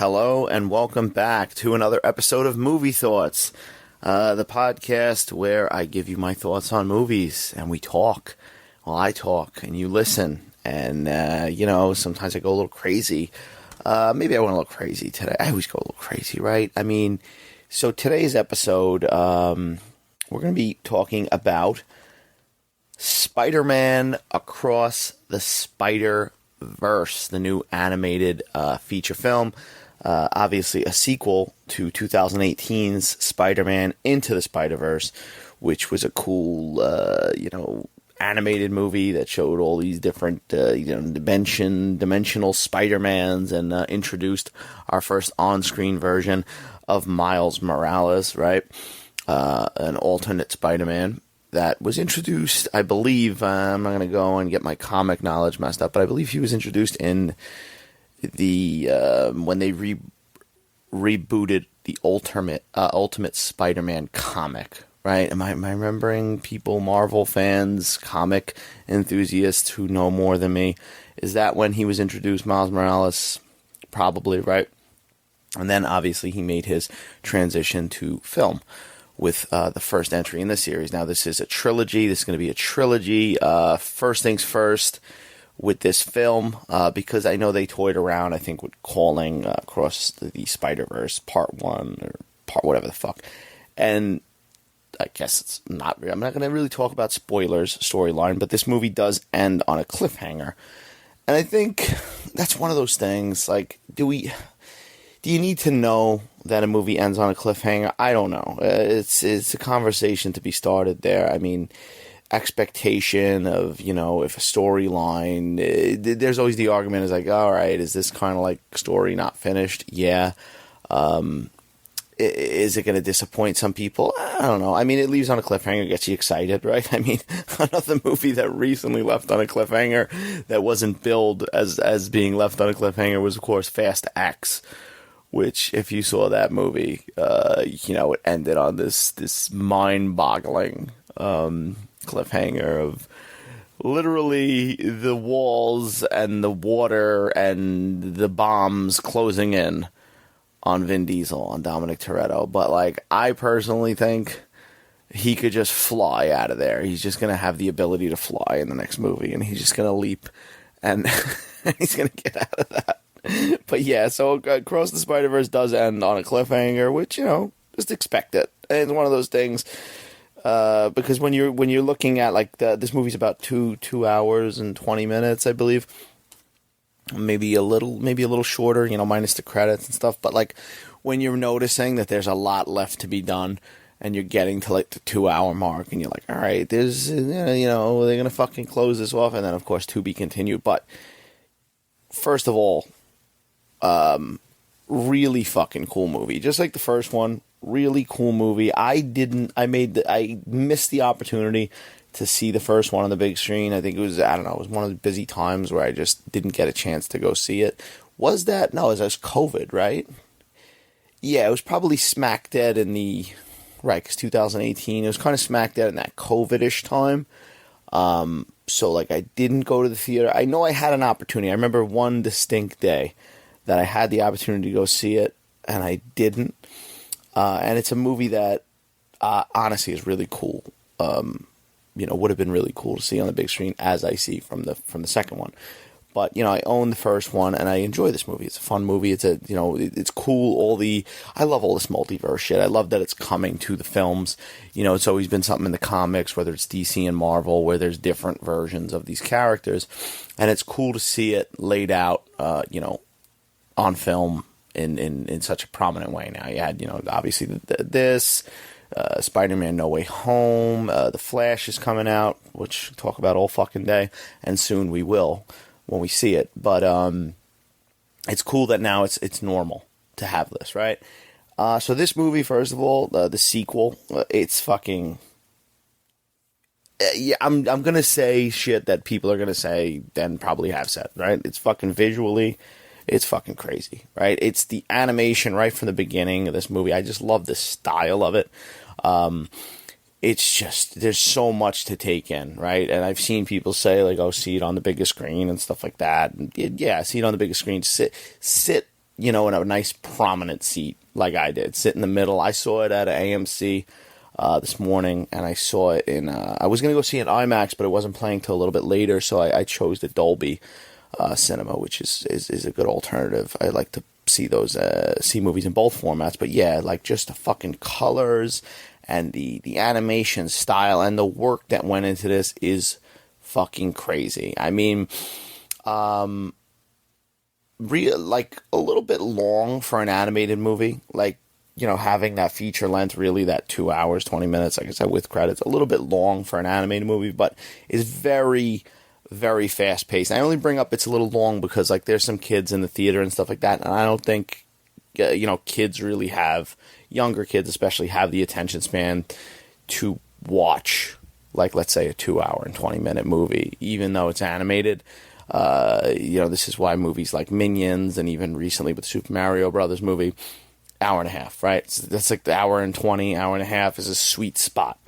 Hello and welcome back to another episode of Movie Thoughts, the podcast where I give you my thoughts on movies and we talk. Well, I talk and you listen, and sometimes I go a little crazy. Maybe I went a little crazy today. I always go a little crazy, right? I mean, so today's episode, we're going to be talking about Spider-Man Across the Spider-Verse, the new animated feature film. Obviously a sequel to 2018's Spider-Man Into the Spider-Verse, which was a cool, animated movie that showed all these different, dimensional Spider-Mans and introduced our first on-screen version of Miles Morales, right? An alternate Spider-Man that was introduced, I believe, I'm not going to go and get my comic knowledge messed up, but I believe he was introduced in the when they rebooted the Ultimate Spider-Man comic, right? Am I remembering people, Marvel fans, comic enthusiasts who know more than me? Is that when he was introduced, Miles Morales? Probably, right? And then obviously he made his transition to film with the first entry in the series. Now this is a trilogy. This is going to be a trilogy. First things first with this film, because I know they toyed around, I think, with calling Across the Spider-Verse Part 1 or Part whatever the fuck. And I guess it's not, I'm not going to really talk about spoilers, storyline, but this movie does end on a cliffhanger. And I think that's one of those things, like, do you need to know that a movie ends on a cliffhanger? I don't know. It's a conversation to be started there. I mean, expectation of, if a storyline, there's always the argument is like, all right, is this kind of like story not finished? Yeah. Is it going to disappoint some people? I don't know. I mean, it leaves on a cliffhanger, gets you excited, right? I mean, another movie that recently left on a cliffhanger that wasn't billed as being left on a cliffhanger was, of course, Fast X, which, if you saw that movie, it ended on this mind-boggling cliffhanger of literally the walls and the water and the bombs closing in on Vin Diesel, on Dominic Toretto. But, like, I personally think he could just fly out of there. He's just going to have the ability to fly in the next movie, and he's just going to leap, and he's going to get out of that. But yeah, so Across the Spider-Verse does end on a cliffhanger, which, just expect it. And it's one of those things, because when you're looking at, like, this movie's about 2 hours and 20 minutes, I believe. Maybe a little shorter, minus the credits and stuff. But, like, when you're noticing that there's a lot left to be done, and you're getting to, like, the 2-hour mark, and you're like, all right, there's, they're going to fucking close this off, and then, of course, to be continued. But, first of all, really fucking cool movie. Just like the first one, really cool movie. I missed the opportunity to see the first one on the big screen. I think it was one of the busy times where I just didn't get a chance to go see it. No, it was COVID, right? Yeah, it was probably smack dead in because 2018, it was kind of smack dead in that COVID-ish time. So, like, I didn't go to the theater. I know I had an opportunity. I remember one distinct day that I had the opportunity to go see it, and I didn't. And it's a movie that, honestly, is really cool. Would have been really cool to see on the big screen, as I see from the second one. But, I own the first one, and I enjoy this movie. It's a fun movie. It's cool. I love all this multiverse shit. I love that it's coming to the films. It's always been something in the comics, whether it's DC and Marvel, where there's different versions of these characters. And it's cool to see it laid out, on film in such a prominent way. Now you had, obviously this, Spider-Man No Way Home, The Flash is coming out, which we'll talk about all fucking day, and soon we will when we see it. But it's cool that now it's normal to have this, right? So this movie, first of all, the sequel, it's fucking... yeah, I'm gonna say shit that people are gonna say and probably have said, right? It's fucking visually... it's fucking crazy, right? It's the animation right from the beginning of this movie. I just love the style of it. It's just, there's so much to take in, right? And I've seen people say, like, oh, see it on the biggest screen and stuff like that. And yeah, see it on the biggest screen. Sit in a nice prominent seat like I did. Sit in the middle. I saw it at AMC this morning, and I saw it in... I was going to go see it in IMAX, but it wasn't playing till a little bit later, so I chose the Dolby cinema, which is a good alternative. I like to see movies in both formats, but yeah, like just the fucking colors and the animation style and the work that went into this is fucking crazy. I mean, like a little bit long for an animated movie, like, having that feature length, really that 2 hours, 20 minutes, like I said, with credits, a little bit long for an animated movie, but is very, very fast paced. I only bring up it's a little long because, like, there's some kids in the theater and stuff like that, and I don't think, kids really have, younger kids especially, have the attention span to watch, like, let's say a 2 hour and 20 minute movie, even though it's animated. This is why movies like Minions, and even recently with the Super Mario Brothers movie, hour and a half, right? So that's like the hour and 20, hour and a half is a sweet spot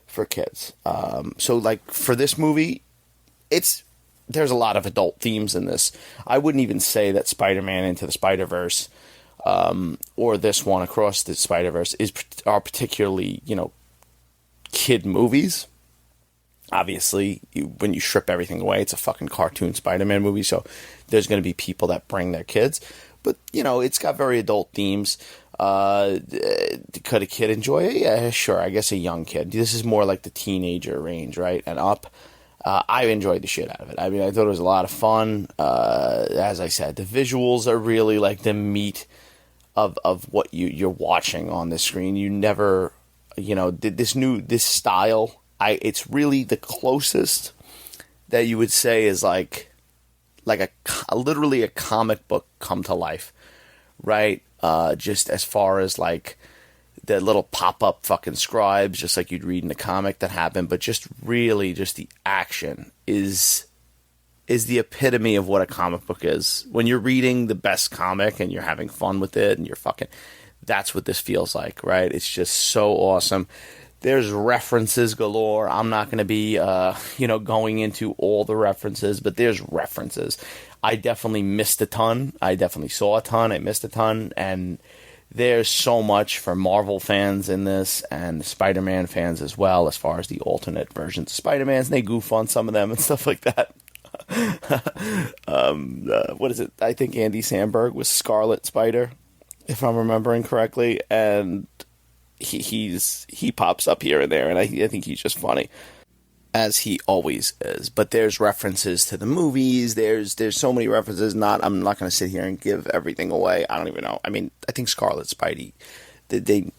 for kids. So like for this movie, there's a lot of adult themes in this. I wouldn't even say that Spider-Man Into the Spider-Verse, or this one Across the Spider-Verse are particularly, kid movies. Obviously, when you strip everything away, it's a fucking cartoon Spider-Man movie, so there's going to be people that bring their kids. But, it's got very adult themes. Could a kid enjoy it? Yeah, sure. I guess a young kid. This is more like the teenager range, right? And up. I enjoyed the shit out of it. I mean, I thought it was a lot of fun. As I said, the visuals are really like the meat of what you're watching on the screen. You never, this style, it's really the closest that you would say is like literally a comic book come to life, right? Just as far as like the little pop-up fucking scribes, just like you'd read in the comic that happened, but just really just the action is the epitome of what a comic book is. When you're reading the best comic and you're having fun with it and that's what this feels like, right? It's just so awesome. There's references galore. I'm not going to be, going into all the references, but there's references. I definitely missed a ton. I definitely saw a ton. I missed a ton. And there's so much for Marvel fans in this and Spider-Man fans as well, as far as the alternate versions of Spider-Mans. And they goof on some of them and stuff like that. What is it? I think Andy Samberg was Scarlet Spider, if I'm remembering correctly. And he pops up here and there, and I think he's just funny, as he always is. But there's references to the movies. There's so many references. I'm not going to sit here and give everything away. I don't even know. I mean, I think Scarlet Spidey,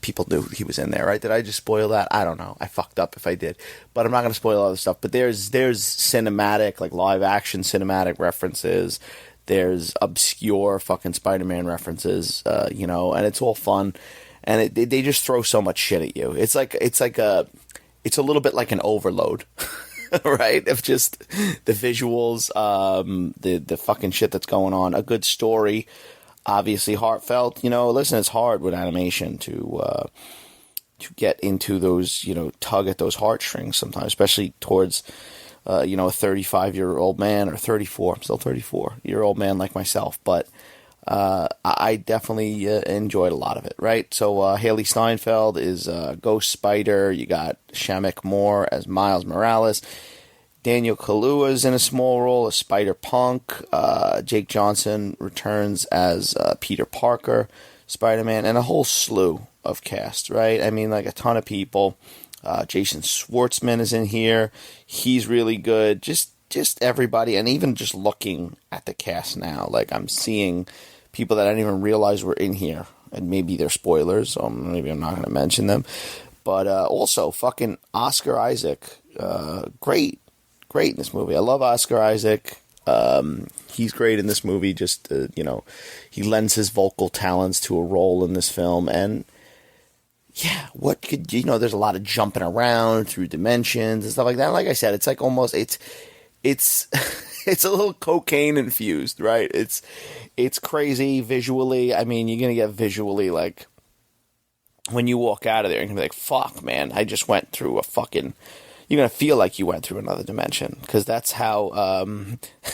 people knew he was in there, right? Did I just spoil that? I don't know. I fucked up if I did, but I'm not going to spoil other stuff. But there's cinematic, like live action cinematic references. There's obscure fucking Spider-Man references, and it's all fun. And they just throw so much shit at you. It's a little bit like an overload, right? Of just the visuals, the fucking shit that's going on. A good story, obviously heartfelt. Listen, it's hard with animation to get into those, tug at those heartstrings sometimes, especially towards, a 35-year-old man, or 34. I'm still 34-year-old man like myself, but. I definitely enjoyed a lot of it, right? So Haley Steinfeld is Ghost Spider. You got Shamek Moore as Miles Morales. Daniel Kaluuya is in a small role as Spider-Punk. Jake Johnson returns as Peter Parker, Spider-Man, and a whole slew of cast, right? I mean, like a ton of people. Jason Schwartzman is in here. He's really good. Just everybody, and even just looking at the cast now, like I'm seeing people that I didn't even realize were in here, and maybe they're spoilers, so maybe I'm not going to mention them. But also, fucking Oscar Isaac, great in this movie. I love Oscar Isaac. He's great in this movie. Just he lends his vocal talents to a role in this film, and yeah, what could there's a lot of jumping around through dimensions and stuff like that. Like I said, it's like almost it's it's a little cocaine infused, right? It's crazy visually. I mean, you're gonna get visually, like, when you walk out of there, you're gonna be like, fuck, man, I just went through a fucking, you're gonna feel like you went through another dimension, because that's how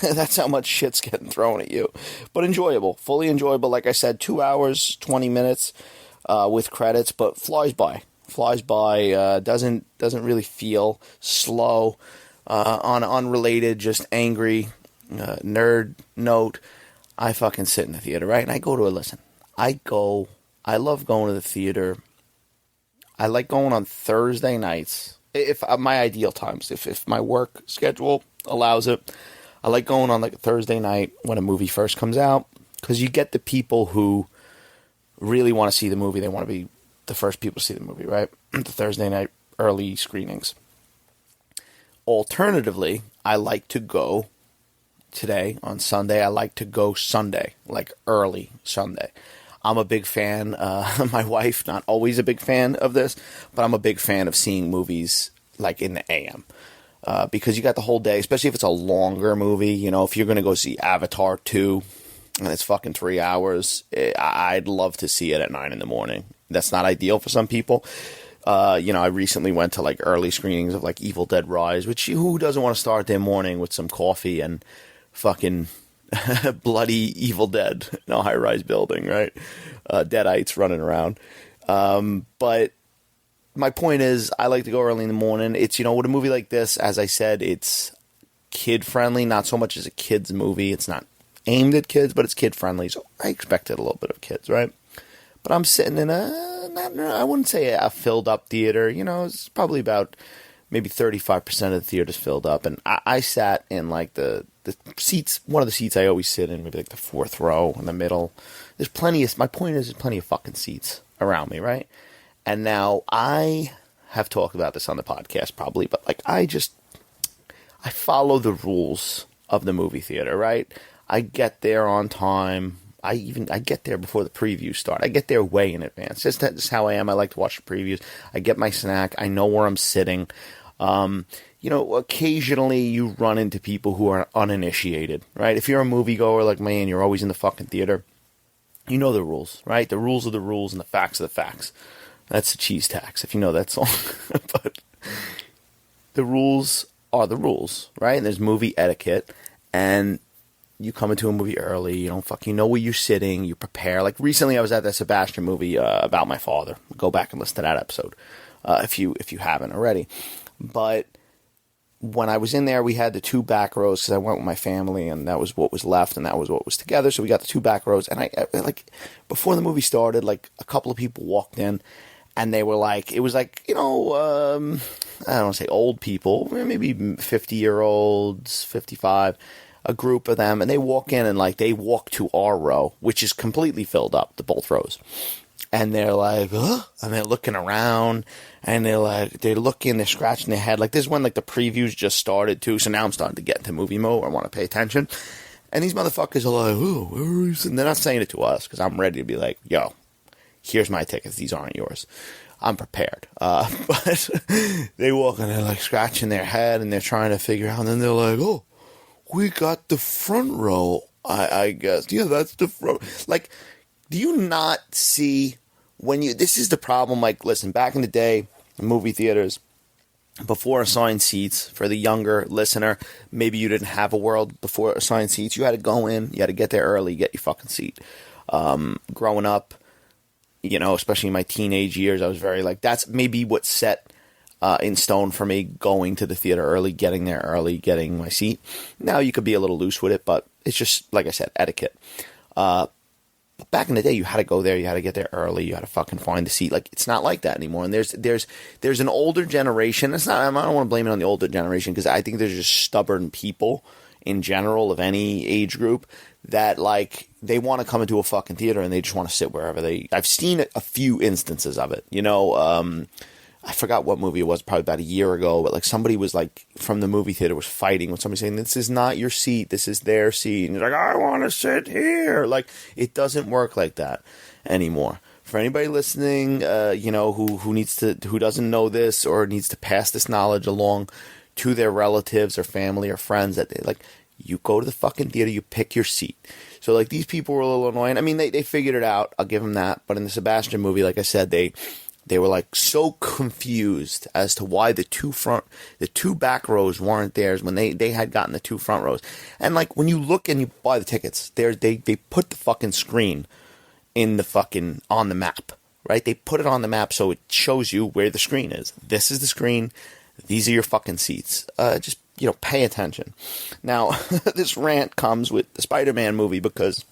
that's how much shit's getting thrown at you. But enjoyable, fully enjoyable. Like I said, 2 hours 20 minutes with credits, but flies by. Doesn't really feel slow. On an unrelated, just angry nerd note, I fucking sit in the theater, right? And I go to a listen. I love going to the theater. I like going on Thursday nights. If my ideal times, if my work schedule allows it, I like going on like a Thursday night when a movie first comes out, because you get the people who really want to see the movie. They want to be the first people to see the movie, right? The Thursday night early screenings. Alternatively, I like to go today on Sunday. I like to go Sunday, like early Sunday. I'm a big fan. My wife, not always a big fan of this, but I'm a big fan of seeing movies like in the AM. Because you got the whole day, especially if it's a longer movie. You know, if you're going to go see Avatar 2 and it's fucking 3 hours, I'd love to see it at 9 in the morning. That's not ideal for some people. I recently went to like early screenings of like Evil Dead Rise, which who doesn't want to start their morning with some coffee and fucking bloody Evil Dead in a high-rise building, right? Deadites running around. But my point is, I like to go early in the morning. It's, with a movie like this, as I said, it's kid-friendly, not so much as a kid's movie. It's not aimed at kids, but it's kid-friendly, so I expected a little bit of kids, right? But I'm sitting in I wouldn't say a filled-up theater. It's probably about maybe 35% of the theater's filled up. And I sat in, like, the seats, one of the seats I always sit in, maybe, like, the fourth row in the middle. My point is, there's plenty of fucking seats around me, right? And now, I have talked about this on the podcast, probably, but, like, I follow the rules of the movie theater, right? I get there on time. I get there before the previews start. I get there way in advance. That's how I am. I like to watch the previews. I get my snack. I know where I'm sitting. Occasionally you run into people who are uninitiated, right? If you're a moviegoer like me and you're always in the fucking theater, you know the rules, right? The rules are the rules and the facts are the facts. That's the cheese tax, if you know that song. But the rules are the rules, right? And there's movie etiquette, and you come into a movie early, you don't fucking know where you're sitting, you prepare. Like, recently I was at that Sebastian movie about my father. Go back and listen to that episode if you haven't already. But when I was in there, we had the 2 back rows, because I went with my family, and that was what was left, and that was what was together. So we got the 2 back rows, and I like, before the movie started, like, a couple of people walked in, and they were like, it was like, I don't want to say old people, maybe 50-year-olds, 55, a group of them, and they walk in, and like, they walk to our row, which is completely filled up, both rows. And they're like, huh? And they're looking around, and they're looking, they're scratching their head. Like, this is when, like, the previews just started, too, so now I'm starting to get into movie mode. I want to pay attention. And these motherfuckers are like, oh, where is it? And they're not saying it to us, because I'm ready to be like, yo, here's my tickets. These aren't yours. I'm prepared. But they walk, and they're, like, scratching their head, and they're trying to figure out, and then they're like, oh, we got the front row, I guess. Yeah, that's the front. Like, do you not see this is the problem, like, listen, back in the day, movie theaters, before assigned seats, for the younger listener, maybe you didn't have a world before assigned seats, you had to go in, you had to get there early, get your fucking seat. Growing up, especially in my teenage years, I was very, like, that's maybe what set in stone for me, going to the theater early, getting there early, getting my seat. Now you could be a little loose with it, but it's just, like I said, etiquette. But back in the day, you had to go there, you had to get there early, you had to fucking find a seat. Like, it's not like that anymore. And there's an older generation. I don't want to blame it on the older generation, because I think there's just stubborn people in general of any age group that, like, they want to come into a fucking theater and they just want to sit wherever I've seen a few instances of it. I forgot what movie it was, probably about a year ago, but, like, somebody was, like, from the movie theater was fighting with somebody saying, this is not your seat, this is their seat. And he's like, I want to sit here. Like, it doesn't work like that anymore. For anybody listening, who doesn't know this or needs to pass this knowledge along to their relatives or family or friends, that you go to the fucking theater, you pick your seat. So, like, these people were a little annoying. I mean, they figured it out. I'll give them that. But in the Sebastian movie, like I said, they They were like so confused as to why the two back rows weren't theirs when they had gotten the two front rows. And like when you look and you buy the tickets, they put the fucking screen in the fucking on the map, right? They put it on the map so it shows you where the screen is. This is the screen. These are your fucking seats. Just pay attention. Now, this rant comes with the Spider-Man movie because,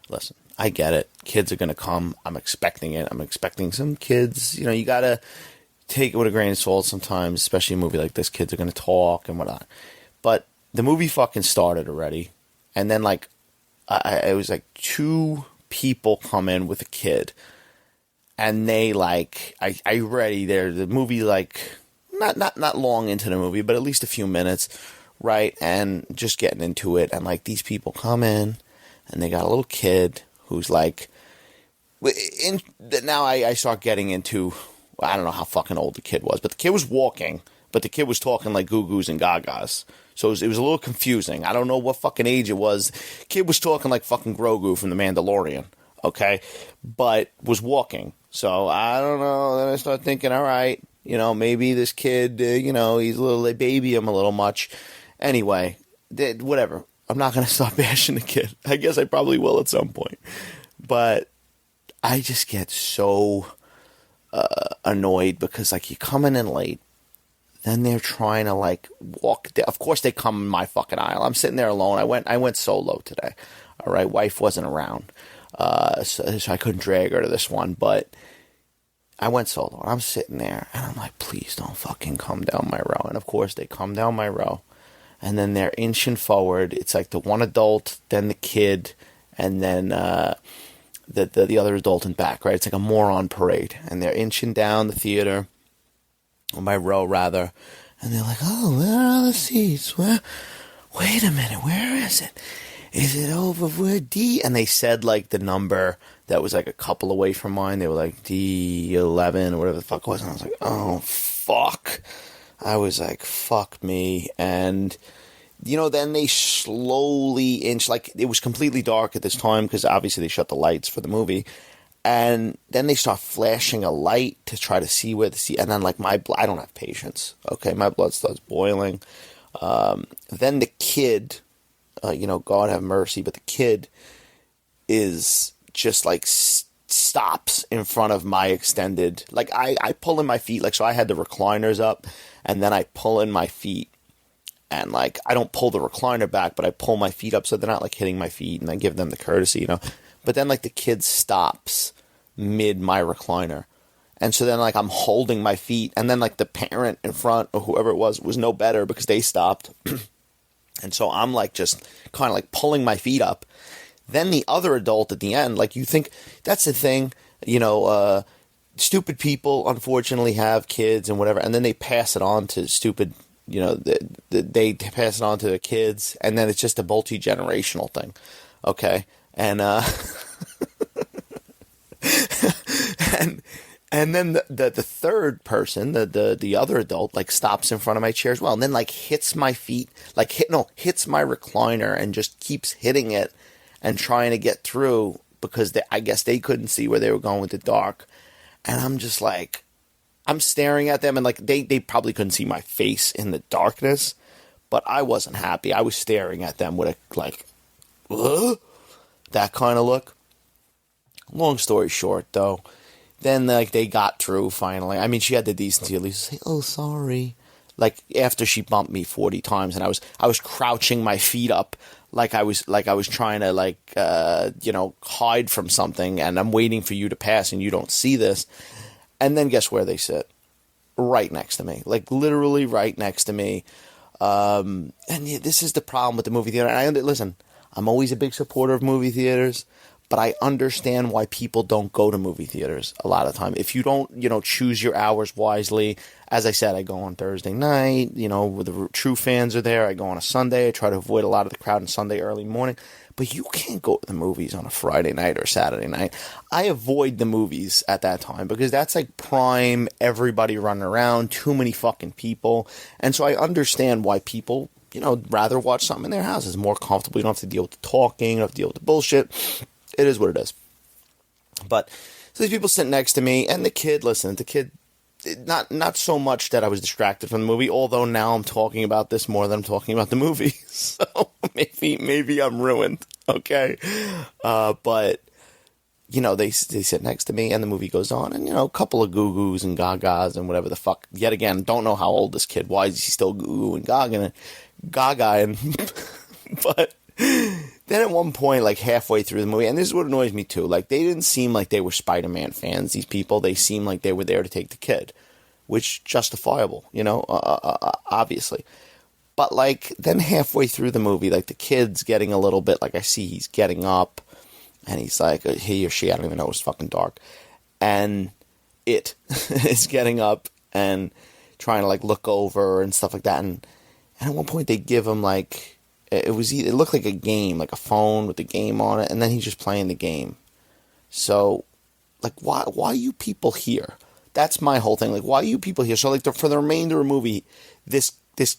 listen, I get it. Kids are going to come. I'm expecting it. I'm expecting some kids. You got to take it with a grain of salt sometimes, especially a movie like this. Kids are going to talk and whatnot. But the movie fucking started already. And then, like, it was like two people come in with a kid. And they, like, I ready there. The movie, like, not long into the movie, but at least a few minutes, right? And just getting into it. And, like, these people come in, and they got a little kid who's like, now I start getting into, I don't know how fucking old the kid was, but the kid was walking, but the kid was talking like Goo Goos and Gagas. So it was a little confusing. I don't know what fucking age it was. Kid was talking like fucking Grogu from The Mandalorian, okay? But was walking. So I don't know. Then I start thinking, all right, maybe this kid, he's a little, they baby him a little much. Anyway, whatever. I'm not going to stop bashing the kid. I guess I probably will at some point. But I just get so annoyed because, like, you're coming in late. Then they're trying to, like, walk. Of course, they come in my fucking aisle. I'm sitting there alone. I went solo today. All right, wife wasn't around. So I couldn't drag her to this one. But I went solo. I'm sitting there. And I'm like, please don't fucking come down my row. And, of course, they come down my row. And then they're inching forward. It's like the one adult, then the kid, and then the other adult in back, right? It's like a moron parade. And they're inching down the theater, or my row, rather. And they're like, oh, where are the seats? Wait a minute, where is it? Is it over where D? And they said, like, the number that was, like, a couple away from mine. They were like, D11, or whatever the fuck it was. And I was like, oh, fuck. I was like, fuck me. And, then they slowly inch, like, it was completely dark at this time because obviously they shut the lights for the movie. And then they start flashing a light to try to see where the seat, and then, like, I don't have patience. Okay, my blood starts boiling. Then the kid, God have mercy, but the kid is just, like, stops in front of my extended, like, I pull in my feet, like, so I had the recliners up, and then I pull in my feet, and, like, I don't pull the recliner back, but I pull my feet up so they're not, like, hitting my feet, and I give them the courtesy, but then, like, the kid stops mid my recliner, and so then, like, I'm holding my feet, and then, like, the parent in front, or whoever it was no better, because they stopped, and so I'm, like, just kind of, like, pulling my feet up. Then the other adult at the end, like, you think, that's the thing, stupid people, unfortunately, have kids and whatever, and then they pass it on to stupid, they pass it on to the kids, and then it's just a multi-generational thing, okay? And, and then the third person, the other adult, like, stops in front of my chair as well, and then, like, hits my feet, like, hits my recliner, and just keeps hitting it, and trying to get through, because I guess they couldn't see where they were going with the dark. And I'm just like, I'm staring at them, and, like, they probably couldn't see my face in the darkness, but I wasn't happy. I was staring at them with a, like, that kind of look. Long story short, though, then, like, they got through finally. I mean, she had the decency at least to say, oh, sorry. Like, after she bumped me 40 times, and I was crouching my feet up, like I was trying to, like, hide from something, and I'm waiting for you to pass, and you don't see this. And then guess where they sit? Right next to me. Like, literally right next to me. And yeah, this is the problem with the movie theater. And listen, I'm always a big supporter of movie theaters, but I understand why people don't go to movie theaters a lot of time. If you don't, choose your hours wisely, as I said, I go on Thursday night, where the true fans are there. I go on a Sunday. I try to avoid a lot of the crowd on Sunday early morning. But you can't go to the movies on a Friday night or Saturday night. I avoid the movies at that time because that's like prime, everybody running around, too many fucking people. And so I understand why people, rather watch something in their houses, more comfortable. You don't have to deal with the talking, you don't have to deal with the bullshit. It is what it is. But So these people sit next to me, and the kid, not so much that I was distracted from the movie, although now I'm talking about this more than I'm talking about the movie. So maybe I'm ruined, okay? But, they sit next to me, and the movie goes on, and, a couple of goo-goos and gagas and whatever the fuck. Yet again, don't know how old this kid, why is he still goo-goo and gaga, but then at one point, like halfway through the movie, and this is what annoys me too, like they didn't seem like they were Spider-Man fans, these people. They seemed like they were there to take the kid, which justifiable, obviously. But like then halfway through the movie, like the kid's getting a little bit, like I see he's getting up, and he's like, he or she, I don't even know, it's fucking dark, and it is getting up and trying to like look over and stuff like that, and at one point they give him like, it looked like a game, like a phone with a game on it, and then he's just playing the game. So, like, why are you people here? That's my whole thing. Like, why are you people here? So, like, for the remainder of the movie, this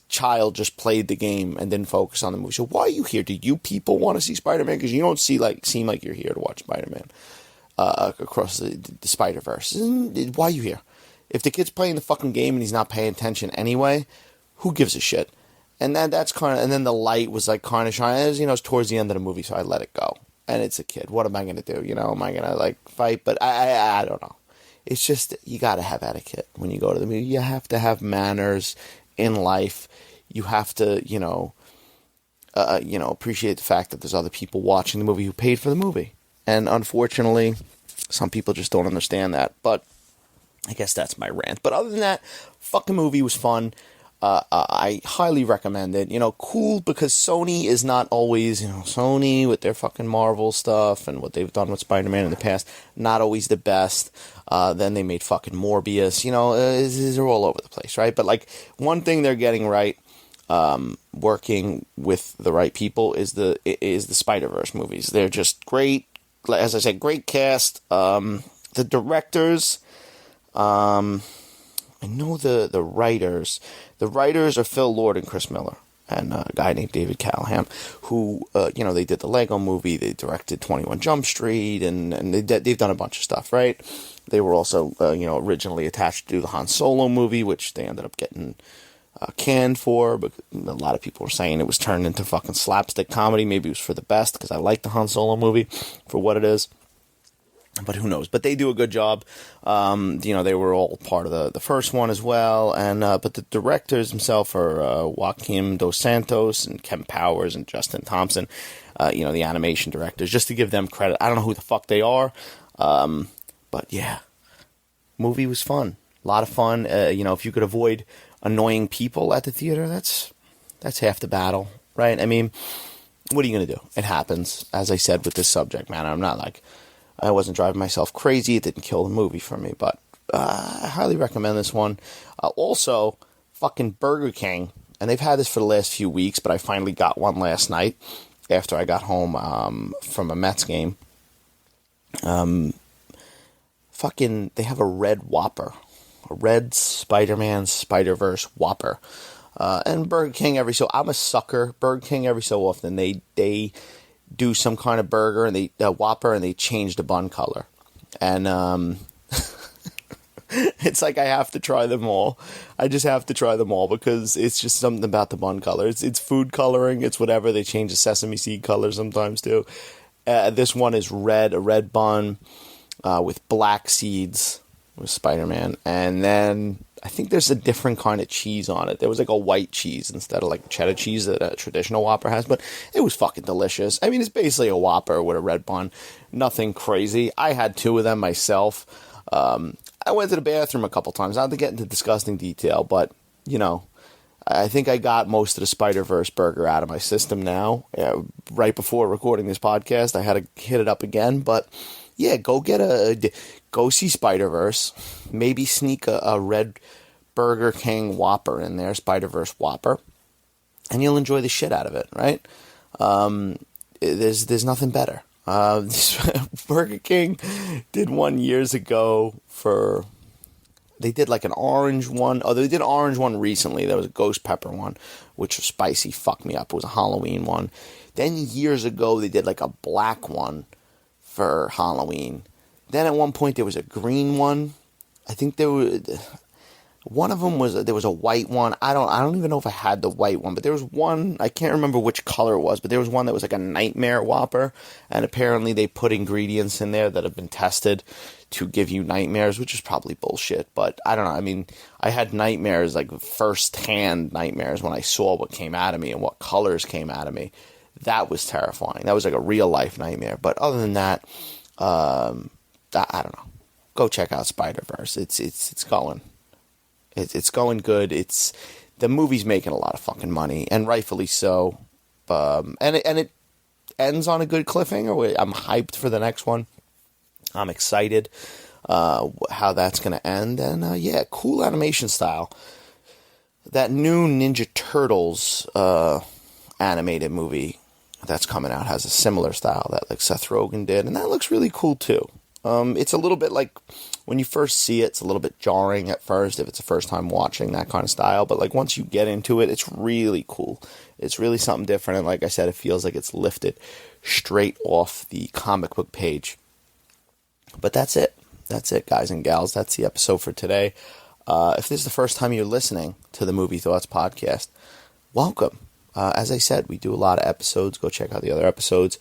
child just played the game and didn't focus on the movie. So, why are you here? Do you people want to see Spider-Man? Because you don't seem like you're here to watch Spider-Man across the Spider-Verse. Why are you here? If the kid's playing the fucking game and he's not paying attention anyway, who gives a shit? And that's kind of, and then the light was like kind of shining. It's towards the end of the movie, so I let it go. And it's a kid. What am I going to do? Am I going to like fight? But I don't know. It's just, you got to have etiquette when you go to the movie. You have to have manners in life. You have to, appreciate the fact that there's other people watching the movie who paid for the movie. And unfortunately, some people just don't understand that. But I guess that's my rant. But other than that, fucking movie was fun. I highly recommend it. Cool because Sony is not always, Sony with their fucking Marvel stuff and what they've done with Spider-Man in the past, not always the best. Then they made fucking Morbius, they're all over the place, right? But like one thing they're getting right, working with the right people is the Spider-Verse movies. They're just great. As I said, great cast. The directors, I know the writers. The writers are Phil Lord and Chris Miller, and a guy named David Callahan, who, they did the Lego movie, they directed 21 Jump Street, and they've done a bunch of stuff, right? They were also, originally attached to the Han Solo movie, which they ended up getting canned for, but a lot of people were saying it was turned into fucking slapstick comedy. Maybe it was for the best, because I like the Han Solo movie for what it is. But who knows? But they do a good job. They were all part of the first one as well. And but the directors themselves are Joaquim Dos Santos and Ken Powers and Justin Thompson. The animation directors. Just to give them credit. I don't know who the fuck they are. But yeah, movie was fun. A lot of fun. If you could avoid annoying people at the theater, that's half the battle, right? I mean, what are you gonna do? It happens. As I said with this subject matter, I'm not like, I wasn't driving myself crazy. It didn't kill the movie for me, but I highly recommend this one. Also, fucking Burger King, and they've had this for the last few weeks, but I finally got one last night after I got home from a Mets game. They have a red Whopper, a red Spider-Man Spider-Verse Whopper. And Burger King I'm a sucker. Burger King every so often, they do some kind of burger and Whopper, and they change the bun color, and it's like I have to try them all. I just have to try them all because it's just something about the bun color. It's food coloring. It's whatever. They change the sesame seed color sometimes too. This one is red, a red bun with black seeds with Spider-Man, and then I think there's a different kind of cheese on it. There was like a white cheese instead of like cheddar cheese that a traditional Whopper has, but it was fucking delicious. I mean, it's basically a Whopper with a red bun. Nothing crazy. I had 2 of them myself. I went to the bathroom a couple times. Not to get into disgusting detail, but, I think I got most of the Spider-Verse burger out of my system now. Right before recording this podcast, I had to hit it up again, but yeah, go see Spider-Verse. Maybe sneak a red Burger King Whopper in there, Spider-Verse Whopper, and you'll enjoy the shit out of it, right? There's nothing better. Burger King did one years ago they did like an orange one. Oh, they did an orange one recently. There was a ghost pepper one, which was spicy. Fucked me up. It was a Halloween one. Then years ago, they did like a black one for Halloween. Then at one point there was a green one. I think one of them there was a white one. I don't even know if I had the white one, but there was one, I can't remember which color it was, but there was one that was like a nightmare Whopper, and apparently they put ingredients in there that have been tested to give you nightmares, which is probably bullshit, but I don't know. I mean, I had nightmares, like first-hand nightmares, when I saw what came out of me and what colors came out of me. That was terrifying. That was like a real-life nightmare. But other than that, I don't know. Go check out Spider-Verse. It's going. It's going good. The movie's making a lot of fucking money, and rightfully so. And it ends on a good cliffhanger. I'm hyped for the next one. I'm excited how that's going to end. And yeah, cool animation style. That new Ninja Turtles animated movie that's coming out has a similar style that like Seth Rogen did, and that looks really cool too. It's a little bit like, when you first see it, it's a little bit jarring at first if it's the first time watching that kind of style, but like once you get into it, it's really cool. It's really something different, and like I said, it feels like it's lifted straight off the comic book page. But that's it. That's it, guys and gals. That's the episode for today. If this is the first time you're listening to the Movie Thoughts podcast, welcome. As I said, we do a lot of episodes. Go check out the other episodes.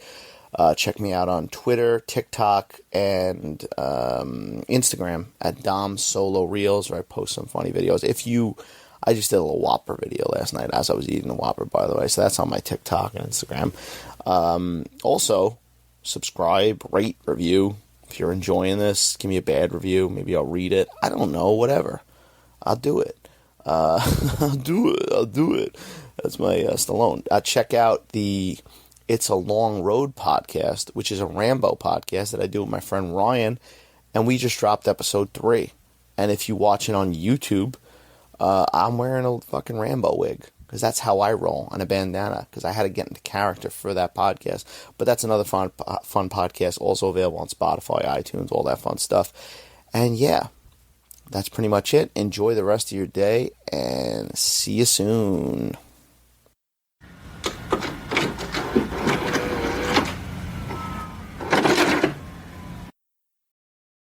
Check me out on Twitter, TikTok, and Instagram at Dom Solo Reels, where I post some funny videos. I just did a little Whopper video last night as I was eating the Whopper, by the way, so that's on my TikTok and Instagram. Also, subscribe, rate, review. If you're enjoying this, give me a bad review. Maybe I'll read it. I don't know, whatever. I'll do it. I'll do it. That's my Stallone. Check out the It's a Long Road podcast, which is a Rambo podcast that I do with my friend Ryan, and we just dropped episode 3. And if you watch it on YouTube, I'm wearing a fucking Rambo wig, because that's how I roll, on a bandana, because I had to get into character for that podcast. But that's another fun podcast, also available on Spotify, iTunes, all that fun stuff. And yeah, that's pretty much it. Enjoy the rest of your day, and see you soon.